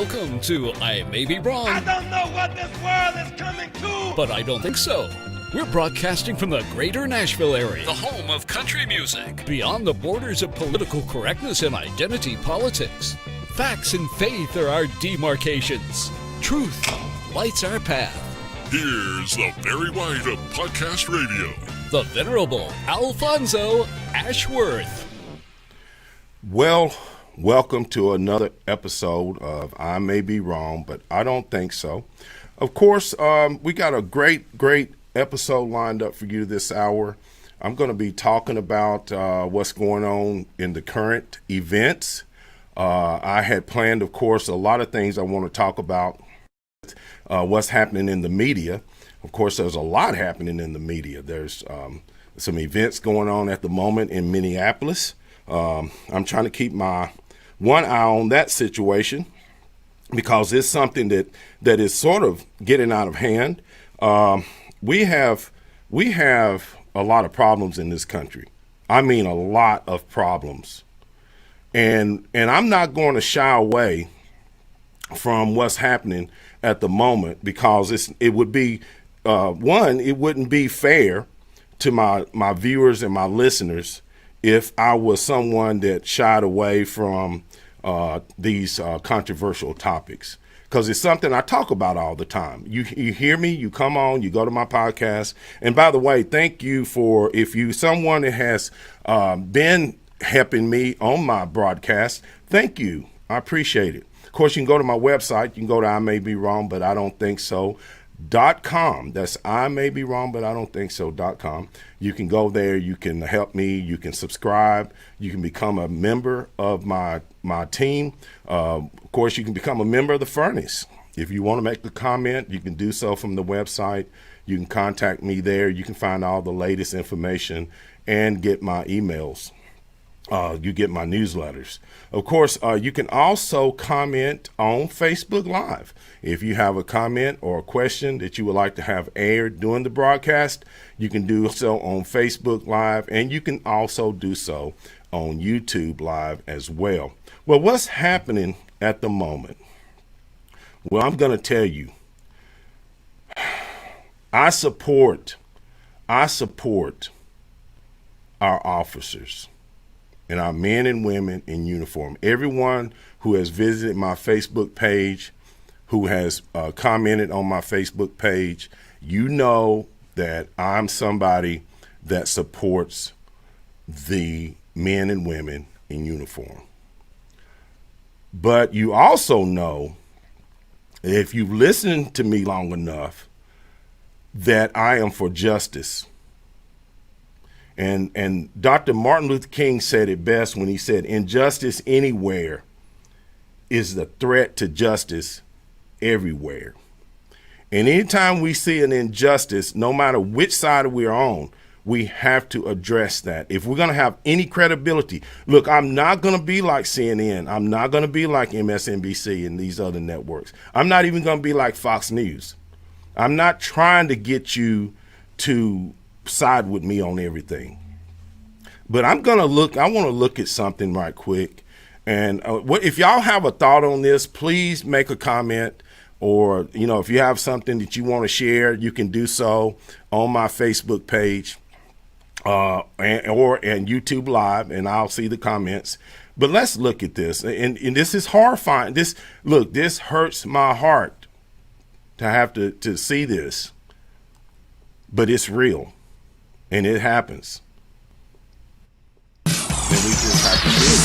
Welcome to I May Be Wrong. I don't know what this world is coming to, But I don't think so. We're broadcasting from the greater Nashville area, the home of country music, beyond the borders of political correctness and identity politics. Facts and faith are our demarcations. Truth lights our path. Here's the Barry White of Podcast Radio, The Venerable Alfonso Ashworth. Well, welcome to another episode of I May Be Wrong, but I don't think so. Of course, we got a great episode lined up for you this hour. I'm going to be talking about what's going on in the current events. I had planned, of course, a lot of things I want to talk about. What's happening in the media. Of course, there's a lot happening in the media. There's some events going on at the moment in Minneapolis. I'm trying to keep my one eye on that situation because it's something that is sort of getting out of hand. We have a lot of problems in this country. I mean, a lot of problems. And I'm not going to shy away from what's happening at the moment because it would be, it wouldn't be fair to my viewers and my listeners if I was someone that shied away from these controversial topics. Because it's something I talk about all the time. You hear me, you come on, you go to my podcast. And by the way, thank you for, if you someone that has been helping me on my broadcast, thank you. I appreciate it. Of course, you can go to my website. You can go to I May Be Wrong, but I don't think so.com. That's I May Be Wrong, but I don't think so.com. You can go there. You can help me. You can subscribe. You can become a member of my team. Of course, you can become a member of the Furnace. If you want to make a comment, you can do so from the website. You can contact me there. You can find all the latest information and get my emails. You get my newsletters. Of course, you can also comment on Facebook Live. If you have a comment or a question that you would like to have aired during the broadcast, you can do so on Facebook Live, and you can also do so on YouTube Live as well. Well, what's happening at the moment? Well, I'm going to tell you. I support our officers and our men and women in uniform. Everyone who has visited my Facebook page, who has commented on my Facebook page, you know that I'm somebody that supports the men and women in uniform. But you also know, if you've listened to me long enough, that I am for justice. And Dr. Martin Luther King said it best when he said, injustice anywhere is the threat to justice everywhere. And anytime we see an injustice, no matter which side we're on, we have to address that. If we're going to have any credibility, look, I'm not going to be like CNN. I'm not going to be like MSNBC and these other networks. I'm not even going to be like Fox News. I'm not trying to get you to side with me on everything. But I want to look at something right quick. And if y'all have a thought on this, please make a comment. Or, if you have something that you want to share, you can do so on my Facebook page and YouTube Live, and I'll see the comments. But let's look at this. And this is horrifying. This hurts my heart to have to see this. But it's real. And it happens. And we just have to deal with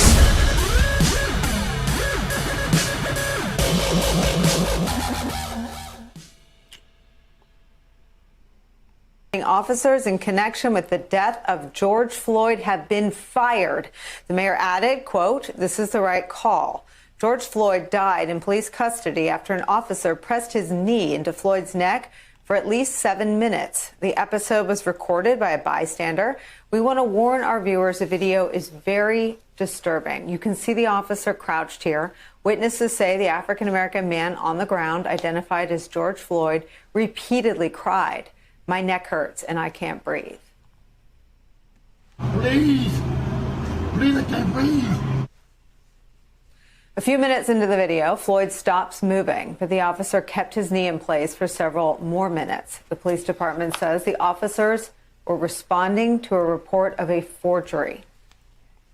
it. Officers in connection with the death of George Floyd have been fired. The mayor added, quote, "This is the right call." George Floyd died in police custody after an officer pressed his knee into Floyd's neck for at least 7 minutes. The episode was recorded by a bystander. We want to warn our viewers the video is very disturbing. You can see the officer crouched here. Witnesses say the African-American man on the ground, identified as George Floyd, repeatedly cried, "My neck hurts and I can't breathe." Please, I can't breathe. A few minutes into the video, Floyd stops moving, but the officer kept his knee in place for several more minutes. The police department says the officers were responding to a report of a forgery.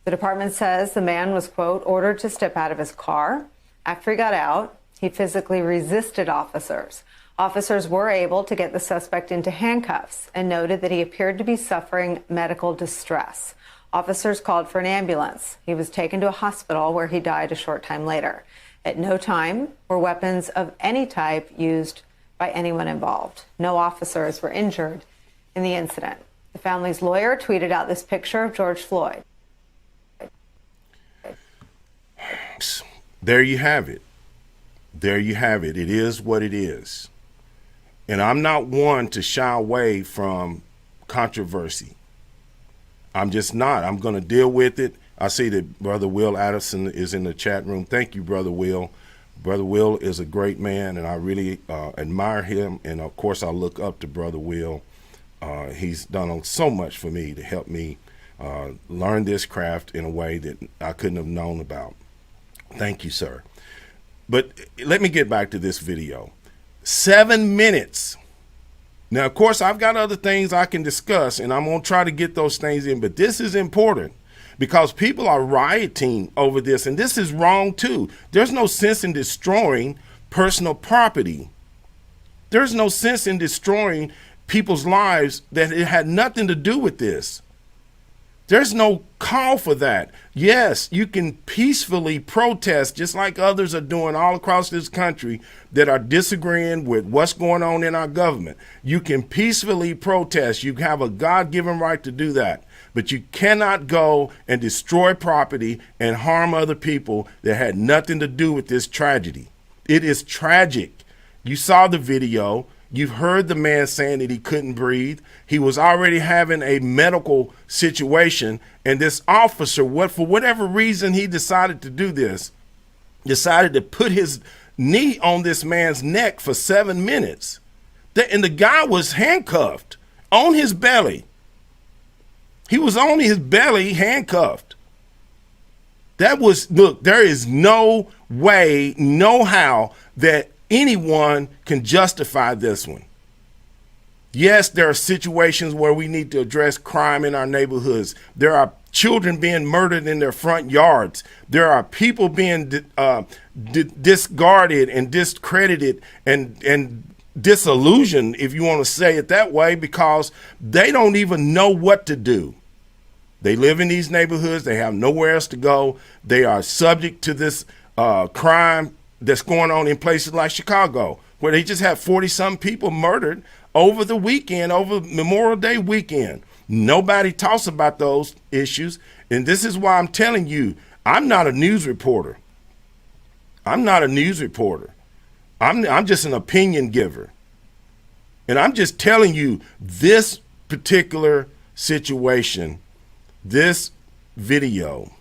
The department says the man was, quote, ordered to step out of his car. After he got out, he physically resisted officers. Officers were able to get the suspect into handcuffs and noted that he appeared to be suffering medical distress. Officers called for an ambulance. He was taken to a hospital where he died a short time later. At no time were weapons of any type used by anyone involved. No officers were injured in the incident. The family's lawyer tweeted out this picture of George Floyd. There you have it. There you have it. It is what it is. And I'm not one to shy away from controversy. I'm just not. I'm going to deal with it. I see that Brother Will Addison is in the chat room. Thank you, Brother Will. Brother Will is a great man, and I really admire him. And, of course, I look up to Brother Will. He's done so much for me to help me learn this craft in a way that I couldn't have known about. Thank you, sir. But let me get back to this video. 7 minutes. Now, of course, I've got other things I can discuss, and I'm going to try to get those things in. But this is important because people are rioting over this, and this is wrong, too. There's no sense in destroying personal property. There's no sense in destroying people's lives that it had nothing to do with this. There's no call for that. Yes, you can peacefully protest just like others are doing all across this country that are disagreeing with what's going on in our government. You can peacefully protest. You have a God-given right to do that. But you cannot go and destroy property and harm other people that had nothing to do with this tragedy. It is tragic. You saw the video. You've heard the man saying that he couldn't breathe. He was already having a medical situation. And this officer, for whatever reason he decided to do this, decided to put his knee on this man's neck for 7 minutes. And the guy was handcuffed on his belly. He was on his belly handcuffed. Look, there is no way, no how that anyone can justify this one. Yes, there are situations where we need to address crime in our neighborhoods. There are children being murdered in their front yards. There are people being discarded and discredited and disillusioned, if you want to say it that way, because they don't even know what to do. They live in these neighborhoods. They have nowhere else to go. They are subject to this crime that's going on in places like Chicago, where they just had 40-some people murdered over the weekend, over Memorial Day weekend. Nobody talks about those issues. And this is why I'm telling you, I'm not a news reporter. I'm not a news reporter. I'm just an opinion giver. And I'm just telling you this particular situation, this video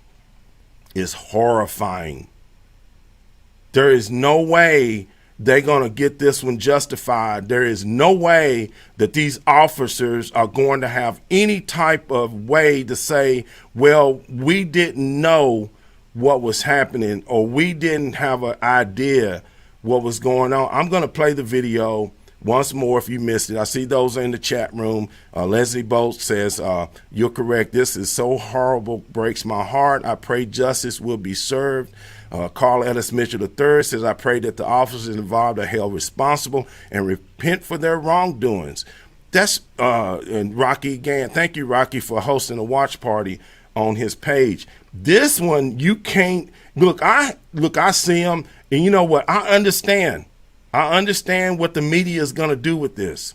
is horrifying. There is no way they're going to get this one justified. There is no way that these officers are going to have any type of way to say, well, we didn't know what was happening, or we didn't have an idea what was going on. I'm going to play the video once more if you missed it. I see those in the chat room. Leslie Bolt says, you're correct. This is so horrible, breaks my heart. I pray justice will be served. Carl Ellis Mitchell III says, I pray that the officers involved are held responsible and repent for their wrongdoings. That's and Rocky Gann. Thank you, Rocky, for hosting a watch party on his page. This one, you can't look. I see him, and you know what? I understand what the media is going to do with this.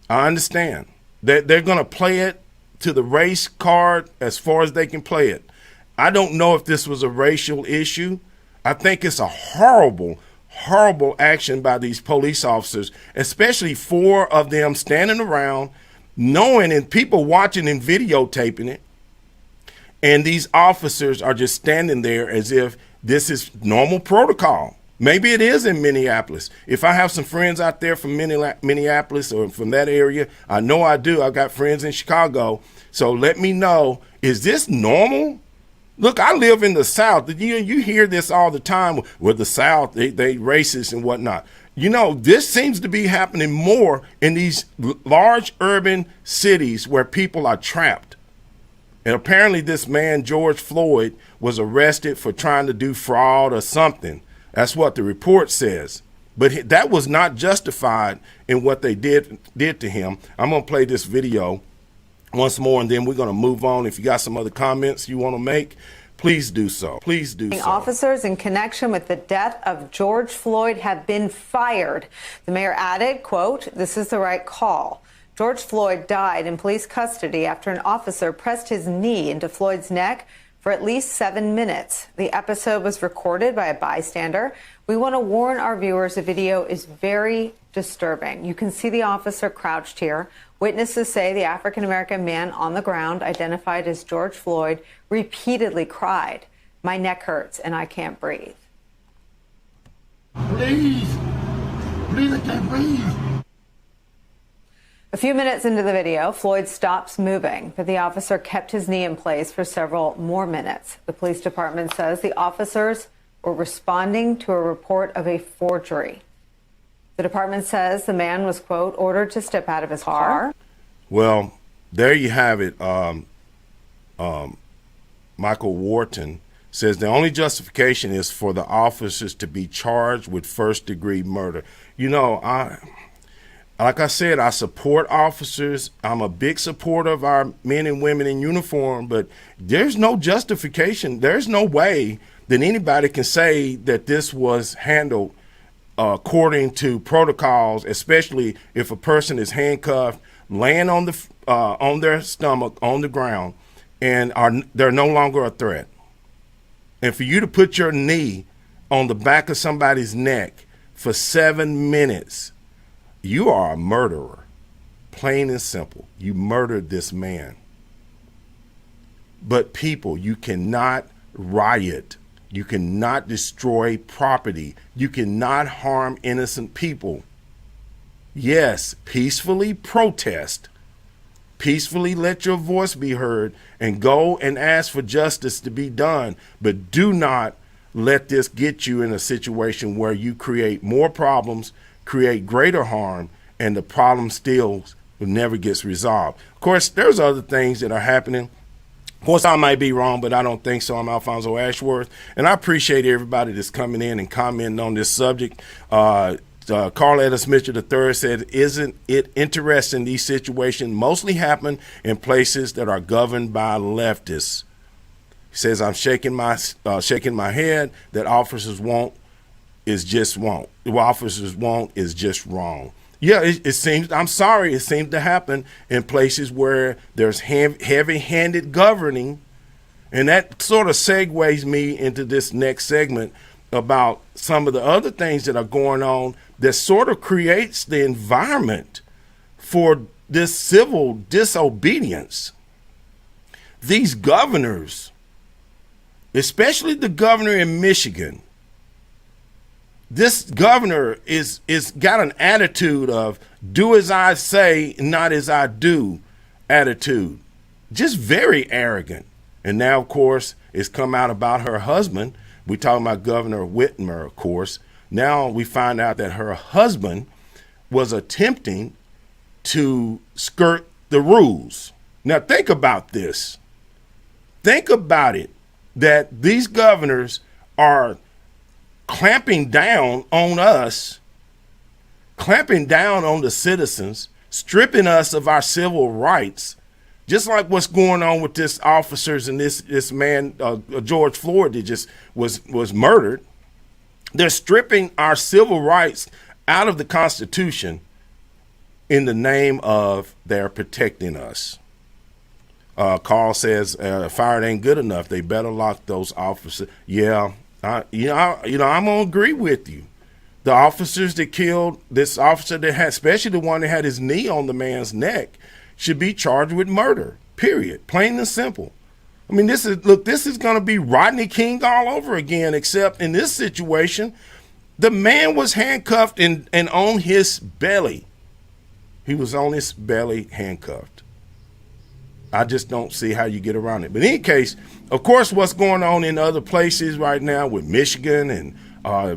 I understand that they're going to play it to the race card as far as they can play it. I don't know if this was a racial issue. I think it's a horrible, horrible action by these police officers, especially 4 of them standing around, knowing and people watching and videotaping it. And these officers are just standing there as if this is normal protocol. Maybe it is in Minneapolis. If I have some friends out there from Minneapolis or from that area, I know I do. I've got friends in Chicago. So let me know, is this normal? Look, I live in the South. You hear this all the time with the South, they racist and whatnot. You know, this seems to be happening more in these large urban cities where people are trapped. And apparently this man, George Floyd, was arrested for trying to do fraud or something. That's what the report says. But that was not justified in what they did to him. I'm going to play this video once more, and then we're going to move on. If you got some other comments you want to make, please do so. Please do so. Officers in connection with the death of George Floyd have been fired. The mayor added, quote, "This is the right call." George Floyd died in police custody after an officer pressed his knee into Floyd's neck for at least 7 minutes. The episode was recorded by a bystander. We want to warn our viewers the video is very disturbing. You can see the officer crouched here. Witnesses say the African-American man on the ground, identified as George Floyd, repeatedly cried, "My neck hurts and I can't breathe." Please, I can't breathe. A few minutes into the video, Floyd stops moving, but the officer kept his knee in place for several more minutes. The police department says the officers were responding to a report of a forgery. The department says the man was, quote, ordered to step out of his car. Well, there you have it. Michael Wharton says the only justification is for the officers to be charged with first-degree murder. You know, like I said, I support officers. I'm a big supporter of our men and women in uniform, but there's no justification. There's no way that anybody can say that this was handled according to protocols, especially if a person is handcuffed, laying on their stomach on the ground, and they're no longer a threat. And for you to put your knee on the back of somebody's neck for 7 minutes, you are a murderer. Plain and simple. You murdered this man. But people, you cannot riot. You cannot destroy property. You cannot harm innocent people. Yes, peacefully protest. Peacefully let your voice be heard and go and ask for justice to be done. But do not let this get you in a situation where you create more problems, create greater harm, and the problem still never gets resolved. Of course, there's other things that are happening. Of course, I might be wrong, but I don't think so. I'm Alfonso Ashworth, and I appreciate everybody that's coming in and commenting on this subject. Carletta Mitchell III said, "Isn't it interesting these situations mostly happen in places that are governed by leftists?" He says, "I'm shaking my head that officers won't is just won't. What officers want is just wrong." Yeah, it seems, I'm sorry, it seems to happen in places where there's heavy-handed governing. And that sort of segues me into this next segment about some of the other things that are going on that sort of creates the environment for this civil disobedience. These governors, especially the governor in Michigan, this governor is got an attitude of do as I say, not as I do attitude. Just very arrogant. And now, of course, it's come out about her husband. We're talking about Governor Whitmer, of course. Now we find out that her husband was attempting to skirt the rules. Now think about this. Think about it, that these governors are clamping down on us, clamping down on the citizens, stripping us of our civil rights, just like what's going on with this officers and this man, George Floyd, that just was murdered. They're stripping our civil rights out of the Constitution in the name of they're protecting us. Carl says, fire ain't good enough. They better lock those officers. Yeah. I'm gonna agree with you. The officers that killed this officer that had, especially the one that had his knee on the man's neck, should be charged with murder. Period. Plain and simple. I mean, this is going to be Rodney King all over again. Except in this situation, the man was handcuffed and on his belly. He was on his belly handcuffed. I just don't see how you get around it. But in any case, of course, what's going on in other places right now with Michigan and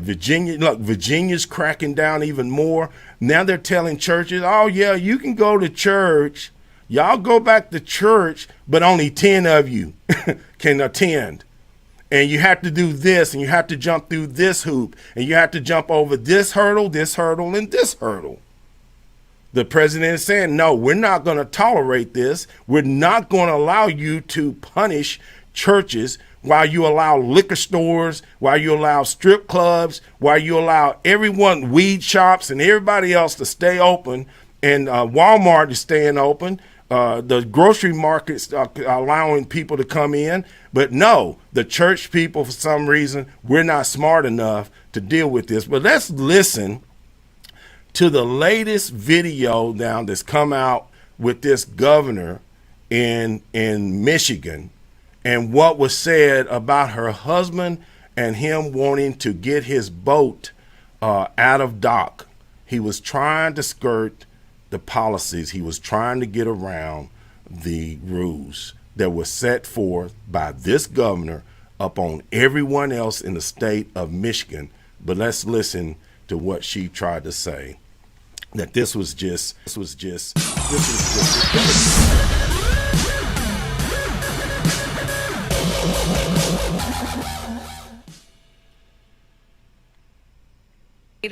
Virginia, look, Virginia's cracking down even more. Now they're telling churches, oh, yeah, you can go to church. Y'all go back to church, but only 10 of you can attend. And you have to do this, and you have to jump through this hoop, and you have to jump over this hurdle, and this hurdle. The president is saying, no, we're not going to tolerate this. We're not going to allow you to punish churches while you allow liquor stores, while you allow strip clubs, while you allow everyone, weed shops and everybody else to stay open, and Walmart is staying open. The grocery markets are allowing people to come in. But no, the church people, for some reason, we're not smart enough to deal with this. But let's listen to the latest video now that's come out with this governor in Michigan and what was said about her husband and him wanting to get his boat out of dock. He was trying to skirt the policies. He was trying to get around the rules that were set forth by this governor up on everyone else in the state of Michigan. But let's listen to what she tried to say. That this was just.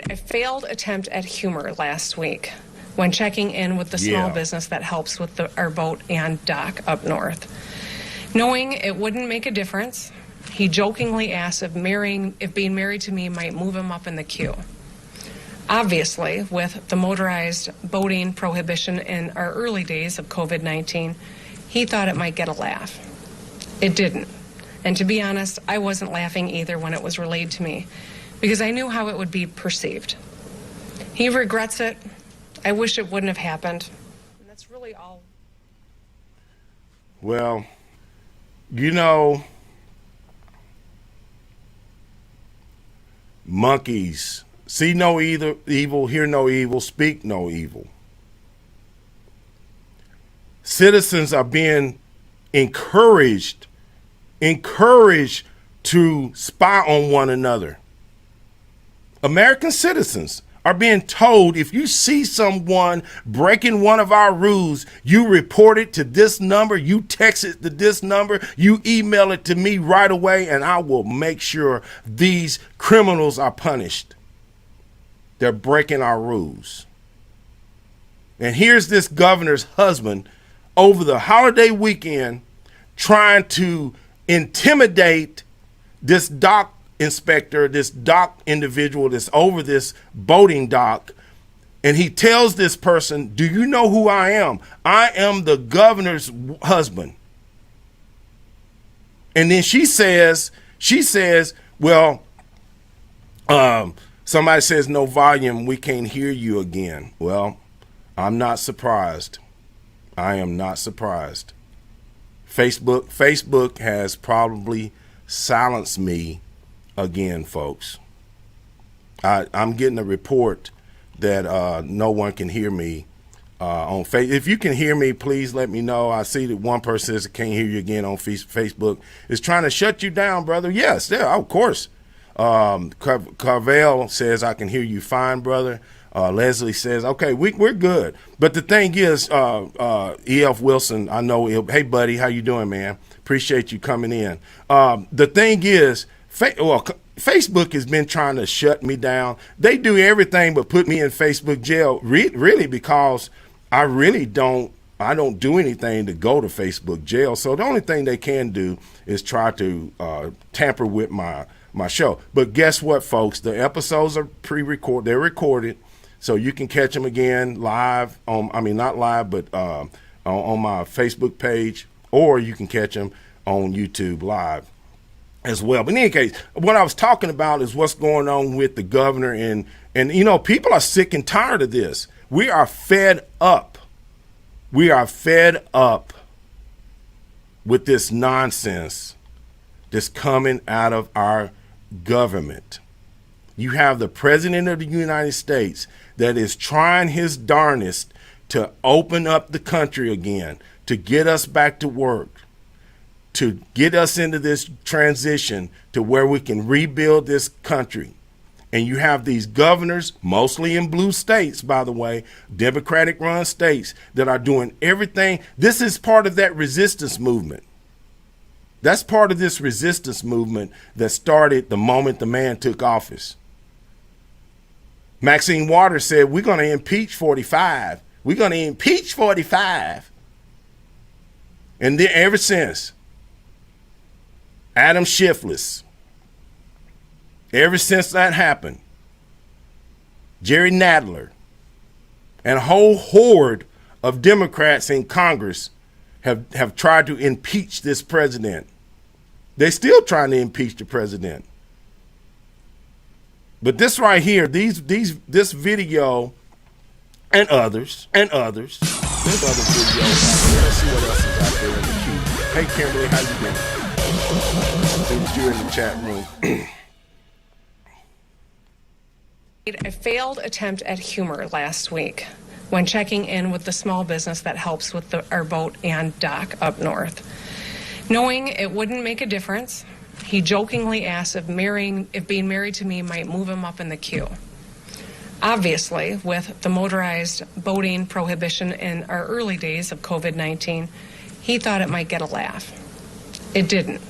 A failed attempt at humor last week when checking in with the small business that helps with our boat and dock up north. Knowing it wouldn't make a difference, he jokingly asked if being married to me might move him up in the queue. Obviously, with the motorized boating prohibition in our early days of COVID-19, he thought it might get a laugh. It didn't. And to be honest, I wasn't laughing either when it was relayed to me, because I knew how it would be perceived. He regrets it. I wish it wouldn't have happened. And that's really all. Well, you know, monkeys see no evil, hear no evil, speak no evil. Citizens are being encouraged to spy on one another. American citizens are being told, if you see someone breaking one of our rules, you report it to this number, you text it to this number, you email it to me right away, and I will make sure these criminals are punished. They're breaking our rules. And here's this governor's husband over the holiday weekend trying to intimidate this dock inspector, this dock individual that's over this boating dock. And he tells this person, do you know who I am? I am the governor's husband. And then she says, well, somebody says no volume, we can't hear you again. Well, I'm not surprised. I am not surprised. Facebook has probably silenced me again, folks. I'm getting a report that no one can hear me on Facebook. If you can hear me, please let me know. I see that one person says I can't hear you again on Facebook. It's trying to shut you down, brother. Yes, yeah, of course. Carvel says I can hear you fine, brother. Leslie says, okay, we're good. But the thing is, E.F. Wilson, I know, hey, buddy, how you doing, man? Appreciate you coming in. The thing is, Facebook has been trying to shut me down. They do everything but put me in Facebook jail, really, because I don't do anything to go to Facebook jail. So the only thing they can do is try to tamper with my show. But guess what, folks? The episodes are pre-recorded. They're recorded, so you can catch them again live not live, but on my Facebook page, or you can catch them on YouTube live as well. But in any case, what I was talking about is what's going on with the governor, and you know, people are sick and tired of this. We are fed up. We are fed up with this nonsense that's coming out of our government. You have the president of the United States that is trying his darnest to open up the country again, to get us back to work, to get us into this transition to where we can rebuild this country. And you have these governors, mostly in blue states, by the way, Democratic-run states, that are doing everything. This is part of that resistance movement. That's part of this resistance movement that started the moment the man took office. Maxine Waters said, we're going to impeach 45. We're going to impeach 45. And then ever since, Adam Schiff, ever since that happened, Jerry Nadler and a whole horde of Democrats in Congress have tried to impeach this president. They're still trying to impeach the president. But this right here, this video and others, there's other videos out there. Let's see what else is out there in the queue. Hey, Kimberly, how you doing? Since you're in the chat room. A failed attempt at humor last week when checking in with the small business that helps with our boat and dock up north. Knowing it wouldn't make a difference, he jokingly asked if being married to me might move him up in the queue. Obviously, with the motorized boating prohibition in our early days of COVID-19, he thought it might get a laugh. It didn't.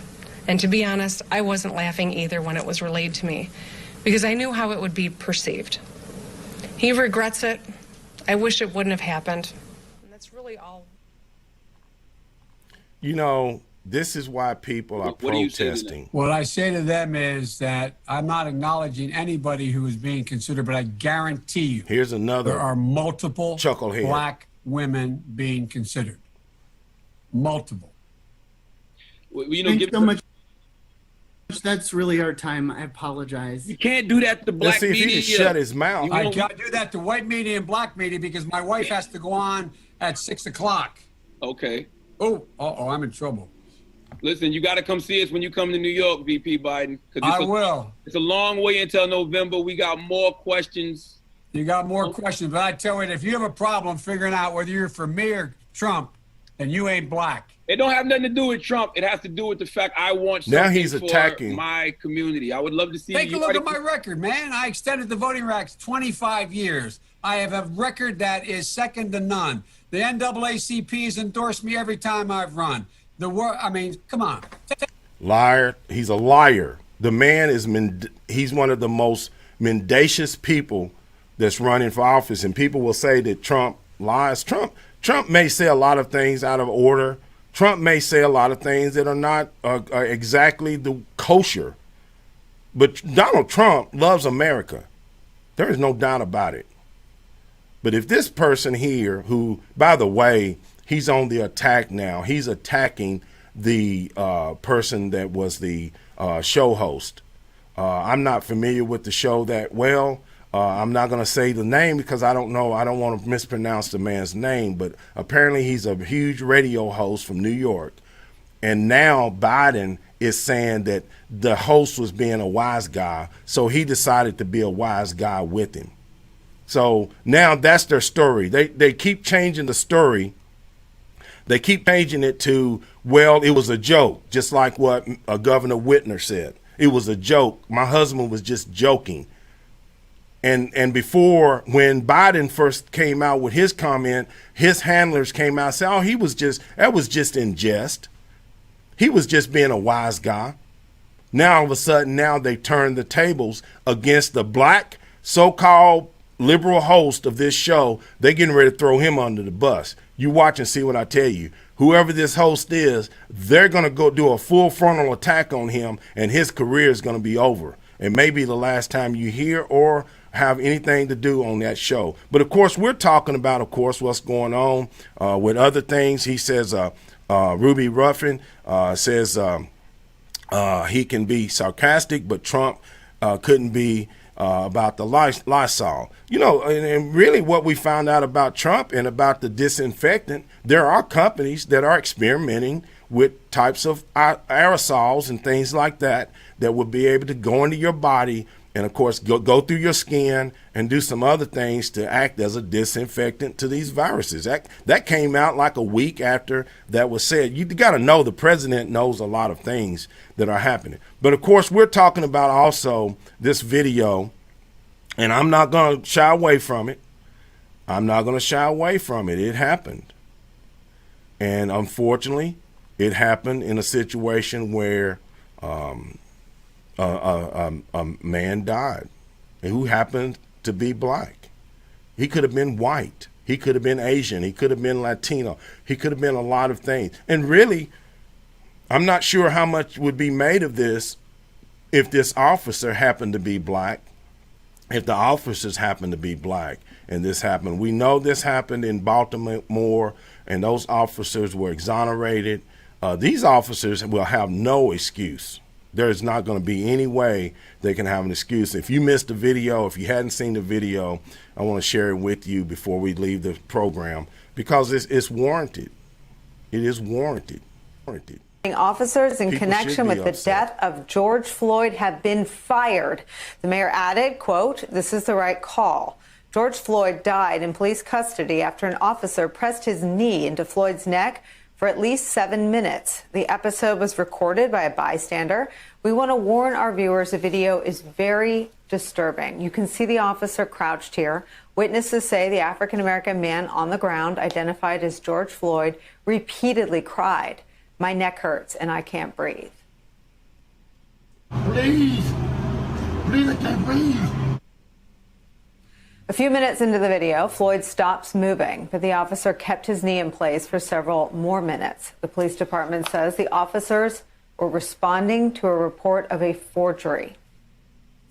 And to be honest, I wasn't laughing either when it was relayed to me, because I knew how it would be perceived. He regrets it. I wish it wouldn't have happened. And that's really all. You know, this is why people are protesting. What I say to them is that I'm not acknowledging anybody who is being considered, but I guarantee you here's another there are multiple chucklehead black women being considered. Multiple. Well, you know, Thanks so much. That's really our time. I apologize. You can't do that to black media. Let's see if he can shut his mouth. I can't do that to white media and black media because my wife has to go on at 6 o'clock. Okay. Oh, I'm in trouble. Listen, you got to come see us when you come to New York, VP Biden. I will. It's a long way until November. We got more questions. You got more questions, but I tell you, if you have a problem figuring out whether you're for me or Trump, then you ain't black. It don't have nothing to do with Trump. It has to do with the fact I want something now he's attacking for my community. I would love to see. Take a look at my record, man. I extended the voting rights 25 years. I have a record that is second to none. The NAACP has endorsed me every time I've run. I mean, come on. Liar. He's a liar. The man is he's one of the most mendacious people that's running for office. And people will say that Trump lies. Trump may say a lot of things out of order. Trump may say a lot of things that are not exactly the kosher. But Donald Trump loves America. There is no doubt about it. But if this person here, who, by the way, he's on the attack now. He's attacking the person that was the show host. I'm not familiar with the show that well. I'm not going to say the name because I don't know. I don't want to mispronounce the man's name. But apparently he's a huge radio host from New York. And now Biden is saying that the host was being a wise guy. So he decided to be a wise guy with him. So now that's their story. They keep changing the story. They keep changing it to, well, it was a joke, just like what Governor Whitmer said. It was a joke. My husband was just joking. And before, when Biden first came out with his comment, his handlers came out and said, oh, that was just in jest. He was just being a wise guy. Now, all of a sudden, now they turn the tables against the black so-called liberal host of this show. They're getting ready to throw him under the bus. You watch and see what I tell you. Whoever this host is, they're going to go do a full frontal attack on him, and his career is going to be over. And maybe the last time you hear or have anything to do on that show. But, of course, we're talking about, of course, what's going on with other things. He says Ruby Ruffin says he can be sarcastic, but Trump couldn't be about the Lysol. You know, and really what we found out about Trump and about the disinfectant, there are companies that are experimenting with types of aerosols and things like that that would be able to go into your body and of course go through your skin and do some other things to act as a disinfectant to these viruses. That came out like a week after that was said. You got to know the president knows a lot of things that are happening. But of course, we're talking about also this video, and I'm not going to shy away from it. I'm not going to shy away from it. It happened. And unfortunately, it happened in a situation where a man died who happened to be black. He could have been white. He could have been Asian. He could have been Latino. He could have been a lot of things. And really, I'm not sure how much would be made of this if this officer happened to be black, if the officers happened to be black and this happened. We know this happened in Baltimore, and those officers were exonerated. These officers will have no excuse. There's not going to be any way they can have an excuse. If you missed the video, if you hadn't seen the video, I want to share it with you before we leave the program, because it's warranted. It is warranted. Officers in People connection with the upset. death of George Floyd have been fired. The mayor added, quote, "This is the right call." George Floyd died in police custody after an officer pressed his knee into Floyd's neck for at least 7 minutes. The episode was recorded by a bystander. We want to warn our viewers the video is very disturbing. You can see the officer crouched here. Witnesses say the African-American man on the ground, identified as George Floyd, repeatedly cried, "My neck hurts and I can't breathe." Please, I can't breathe. A few minutes into the video, Floyd stops moving, but the officer kept his knee in place for several more minutes. The police department says the officers were responding to a report of a forgery.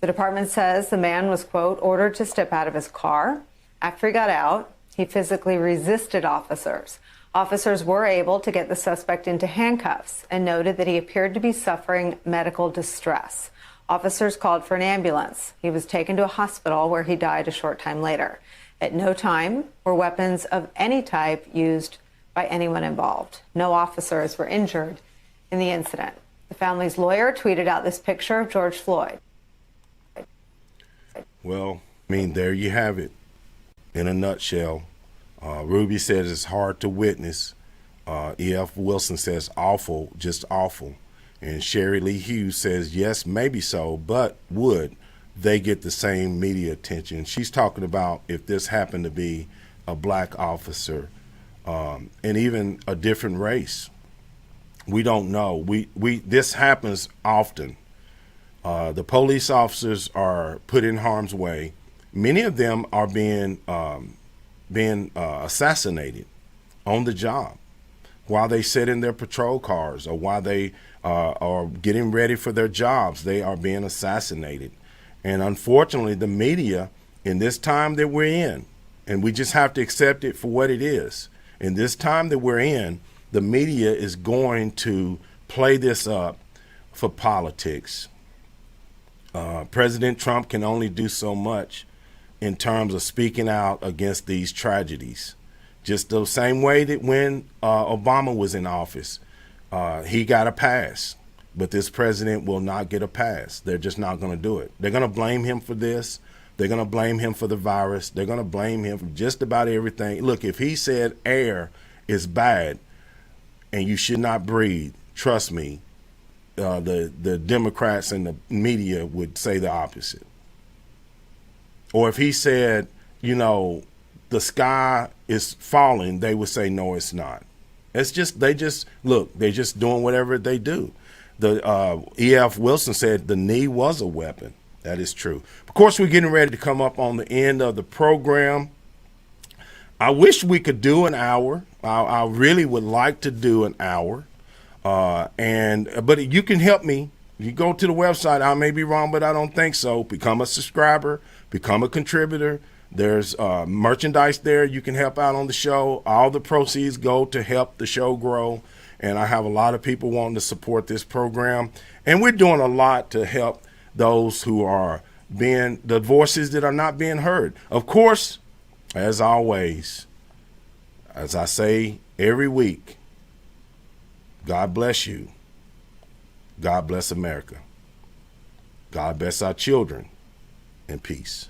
The department says the man was, quote, ordered to step out of his car. After he got out, he physically resisted officers. Officers were able to get the suspect into handcuffs and noted that he appeared to be suffering medical distress. Officers called for an ambulance. He was taken to a hospital where he died a short time later. At no time were weapons of any type used by anyone involved. No officers were injured in the incident. The family's lawyer tweeted out this picture of George Floyd. Well, I mean, there you have it in a nutshell. Ruby says it's hard to witness. E.F. Wilson says awful, just awful. And Sherry Lee Hughes says, yes, maybe so, but would they get the same media attention? She's talking about if this happened to be a black officer and even a different race. We don't know. This happens often. The police officers are put in harm's way. Many of them are being assassinated on the job while they sit in their patrol cars or while they are getting ready for their jobs. They are being assassinated. And unfortunately, the media in this time that we're in, and we just have to accept it for what it is, in this time that we're in, the media is going to play this up for politics. President Trump can only do so much in terms of speaking out against these tragedies. Just the same way that when Obama was in office, he got a pass, but this president will not get a pass. They're just not going to do it. They're going to blame him for this. They're going to blame him for the virus. They're going to blame him for just about everything. Look, if he said air is bad and you should not breathe, trust me, the Democrats and the media would say the opposite. Or if he said, you know, the sky is falling, they would say, no, it's not. It's just, they're just doing whatever they do. The E.F. Wilson said the knee was a weapon. That is true. Of course, we're getting ready to come up on the end of the program. I wish we could do an hour. I really would like to do an hour. But you can help me. You go to the website. I may be wrong, but I don't think so. Become a subscriber, become a contributor. There's merchandise there. You can help out on the show. All the proceeds go to help the show grow. And I have a lot of people wanting to support this program. And we're doing a lot to help those who are the voices that are not being heard. Of course, as always, as I say every week, God bless you. God bless America. God bless our children. and peace.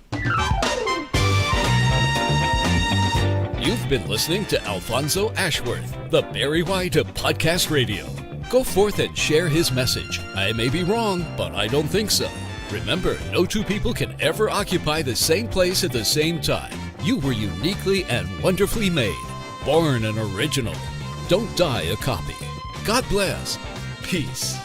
You've been listening to Alfonso Ashworth, the Barry White of Podcast Radio. Go forth and share his message. I may be wrong, but I don't think so. Remember, no two people can ever occupy the same place at the same time. You were uniquely and wonderfully made. Born an original. Don't die a copy. God bless. Peace.